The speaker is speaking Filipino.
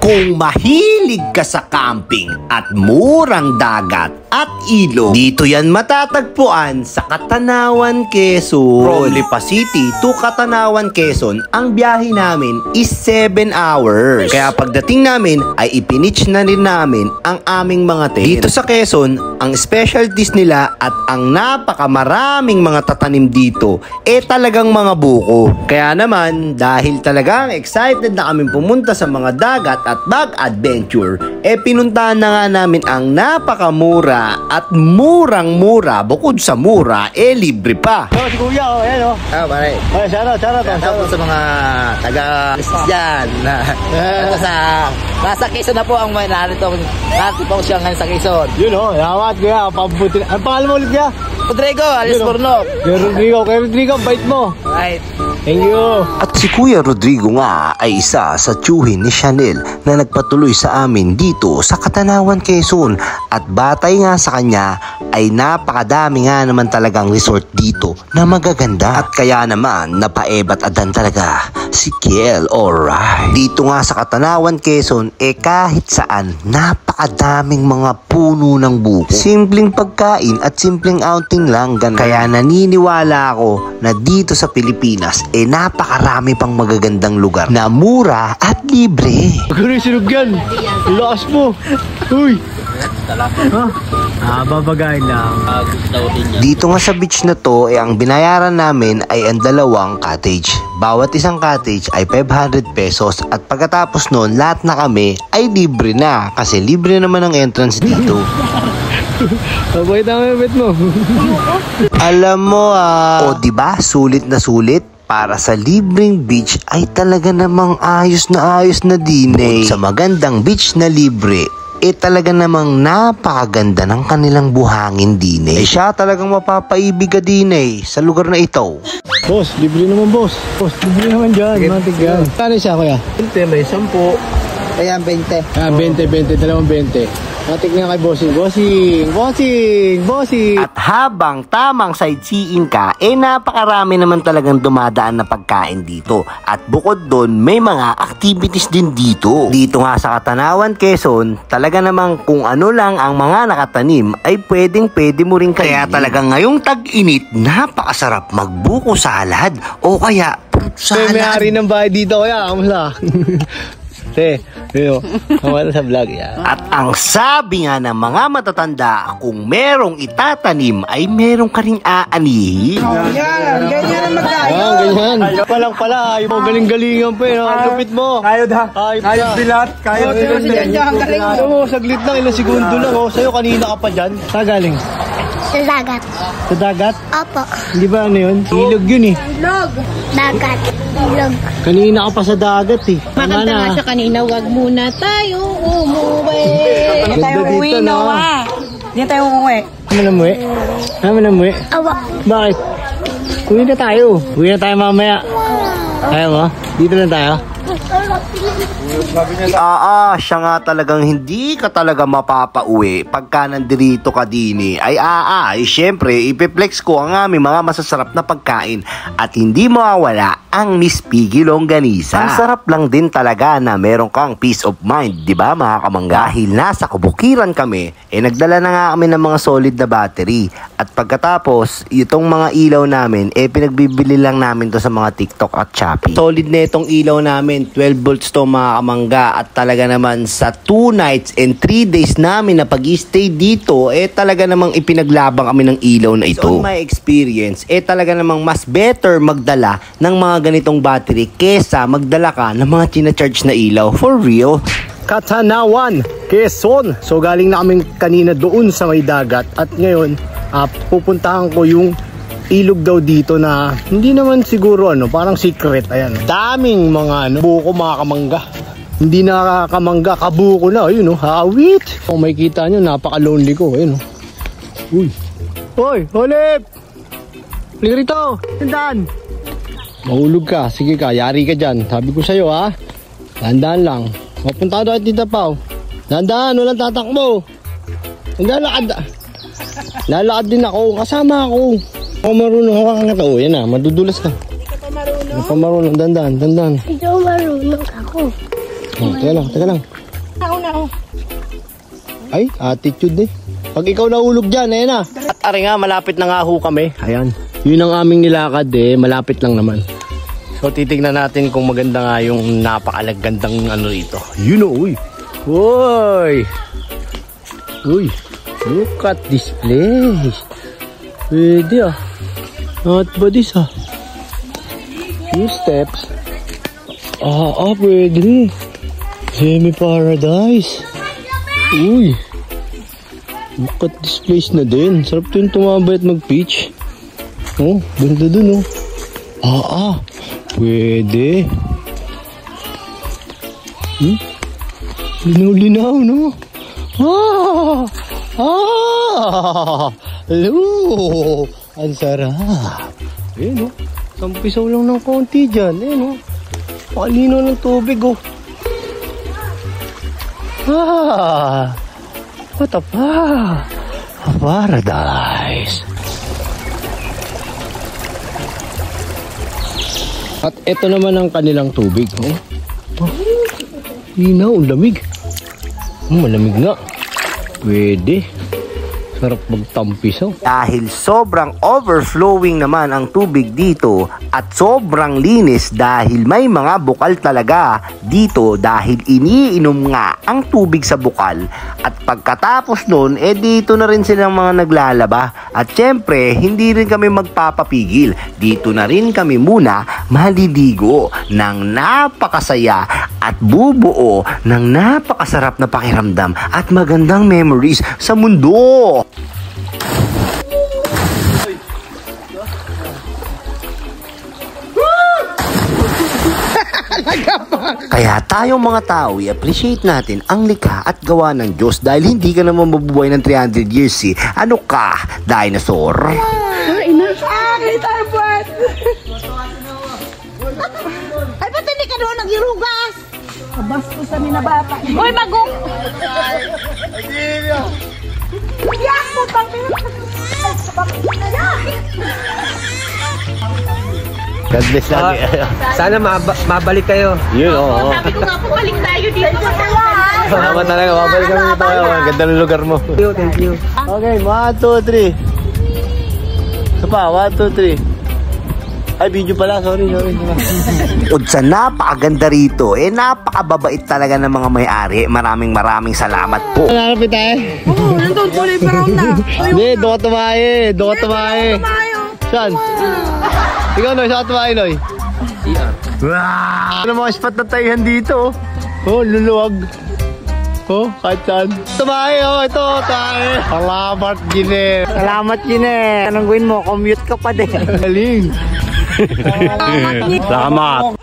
Kung mahilig ka sa camping at murang dagat at ilog, dito yan matatagpuan sa Katanawan, Quezon. From Lipa City to Katanawan, Quezon, ang biyahe namin is 7 hours. Kaya pagdating namin ay ipinitch na rin namin ang aming mga tent. Dito sa Quezon, ang specialties nila at ang napakamaraming mga tatanim dito talagang mga buko. Kaya naman, dahil talagang excited na kami pumunta sa mga dagat at mag-adventure, pinuntahan na nga namin ang napakamura at murang-mura. Bukod sa mura, libre pa. Si Kuya, ayan Pare. Shoutout. Tapos sa mga taga-Christmas dyan. Nasa Quezon na po ang may narito po siya ngayon sa Quezon. Yun yawat Kuya, pabuti. Ang pangalan mo ulit Kuya? Rodrigo, Alice Corno. Kay Rodrigo, bait mo. Right. Thank you. At si Kuya Rodrigo nga ay isa sa tiyuhin ni Chanel na nagpatuloy sa amin dito sa Katanawan, Quezon. At batay nga sa kanya ay napakadami nga naman talagang resort dito na magaganda. At kaya naman napaebat adan talaga si Kiel. Alright. Dito nga sa Katanawan, Quezon kahit saan napakadaming mga puno ng buko. Simpleng pagkain at simpleng outing lang ganun. Kaya naniniwala ako na dito sa Pilipinas napakarami pang magagandang lugar na mura at libre. Magkano yung sinog yan? Lakas mo. Uy. Babagayin lang. Dito nga sa beach na to, ang binayaran namin ay ang 2 cottage. Bawat isang cottage ay 500 pesos at pagkatapos noon, lahat na kami ay libre na kasi libre naman ang entrance dito. Mabait ang mabait mo. Alam mo o diba, sulit na sulit. Para sa libreng beach ay talaga namang ayos na din Sa magandang beach na libre, talaga namang napakaganda ng kanilang buhangin din siya talagang mapapaibig ka din sa lugar na ito. Boss, libre naman boss. Boss, libre naman dyan. Matik yan. Kano siya kuya? 20, may 10. Kaya 20. 20, 20. Matik nga kay bossing. At habang tamang sightseeing ka, napakarami naman talagang dumadaan na pagkain dito. At bukod doon, may mga activities din dito. Dito nga sa Katanawan, Quezon, talaga namang kung ano lang ang mga nakatanim ay pwede mo rin kainin. Kaya talagang ngayong tag-init, napakasarap magbuko salad o kaya fruit salad. May-ari ng bahay dito kaya, kamusta? Kamala sa vlog yan. At ang sabi nga ng mga matatanda, kung merong itatanim ay merong ka ring aanihin. Ganyan ang magkayo. Ganyan. Palang pala, ayaw mo galing-galingan pa lupit mo. Kayod ha. Kayod bilat. Kayod bilat. Saglit lang, ilang segundo lang. Sa'yo kanina ka pa dyan. Saan galing? Sa dagat. Sa dagat? Opo. Hindi ba ano yun? Ilog yun Ilog. Dagat. Ilog. Kanina ka pa sa dagat Makanta nga siya kanina, wag muna tayo umuwi. Hindi tayo uuwi, Noah. Hindi tayo uuwi. Ano na muwi? Awa. Bakit? Uwi na tayo. Uwi na tayo mamaya. Ayaw mo? Dito na tayo. Siya nga talagang hindi ka talaga mapapauwi pagka nandirito ka dini. Syempre, ipiplex ko ang aming mga masasarap na pagkain at hindi mawawala ang Miss Piggy Longganisa. Ang sarap lang din talaga na meron kang peace of mind, di ba mga kamangga? Dahil nasa kabukiran kami, nagdala na nga kami ng mga solid na battery. At pagkatapos, itong mga ilaw namin, pinagbibili lang namin to sa mga TikTok at Shopee. Solid na itong ilaw namin, 12 volts to mga kamangga. At talaga naman sa 2 nights and 3 days namin na pag-stay dito, talaga namang ipinaglabang kami ng ilaw na ito. So, on my experience, talaga namang mas better magdala ng mga ganitong battery kesa magdala ka ng mga tina-charge na ilaw. For real. Katanawan, Quezon. So galing na kami kanina doon sa may dagat at ngayon pupuntahan ko yung ilog daw dito na hindi naman siguro parang secret. Ayan, daming mga buko mga kamangga. Hindi na kamangga, kabuko na. Ayun hawit. Kung makikita nyo, napaka-lonely ko. Ayun Uy. Hoy, Olip! Liga rito. Tindahan. Mahulog ka. Sige ka, yari ka dyan. Sabi ko sa'yo Dahan-dahan lang. Mapunta daw at Tita Pao. Dahan-dahan, walang tatakbo. Lalakad din ako. Kasama ako. Ako marunong hawakan ka. Yan madudulas ka. Hindi ka pa marunong. Dahan-dahan. Hindi ko marunong ako. Oh, teka lang. Nauna. Ay, attitude eh. Pag ikaw nahulog dyan, ayan na. At ari nga, malapit na nga ho kami. Ayan. Yun ang aming nilakad eh. Malapit lang naman. So, titignan natin kung maganda nga yung napakalagandang ano rito. You know, uy. Uy. Uy. Look at this place. Pwede ah. Not bad this ah. Few steps. Pwede. Semi-paradise. Uy. Look at this place na din. Sarap din tumambay at mag-pitch. Oh, ganda dun oh. Pwede. Linaw-linaw no? Hello. Ang sarap. Ayun oh. Sampisaw lang ng konti dyan. Ayun oh. Pakalino ng tubig oh. What a paradise. At ito naman ang kanilang tubig. Linaw, lamig. Malamig nga. Pwede. Sarap magtampisaw. Dahil sobrang overflowing naman ang tubig dito at sobrang linis dahil may mga bukal talaga dito dahil iniinom nga ang tubig sa bukal. At pagkatapos nun, dito na rin silang mga naglalaba. At syempre, hindi rin kami magpapapigil. Dito na rin kami muna maliligo ng napakasaya at bubuo ng napakasarap na pakiramdam at magandang memories sa mundo. Kaya tayong mga tao, i-appreciate natin ang likha at gawa ng Diyos dahil hindi ka naman mabubuhay ng 300 years eh. Ano ka, dinosaur? Ay, ba't hindi ka doon naghirugas? Abas ko sa minabata. Uy, magok! Yes, putang God bless lagi. Sana mabalik kayo. Yun, oo. Sabi ko nga po, balik tayo dito. Salamat talaga. Mabalik kami tayo. Ang ganda ng lugar mo. Thank you. Okay, 1, 2, 3. Isa pa, 1, 2, 3. Ay, video pala. Sorry. At sa napakaganda rito, napakababait talaga ng mga may-ari. Maraming salamat po. Malapit tayo. Oo, nandun po na yung brown na. Hindi, doon ka tumahe. Saan? Ikaw, Noy, saan ka tumahe, Noy? Wow! Ano mga spot na tayhan dito? Oh, luluwag. Oh, kahit saan. Tumahe, ito, tumahe. Salamat, Gine. Anong gawin mo? Commute ka pa din. Galing. Salamat.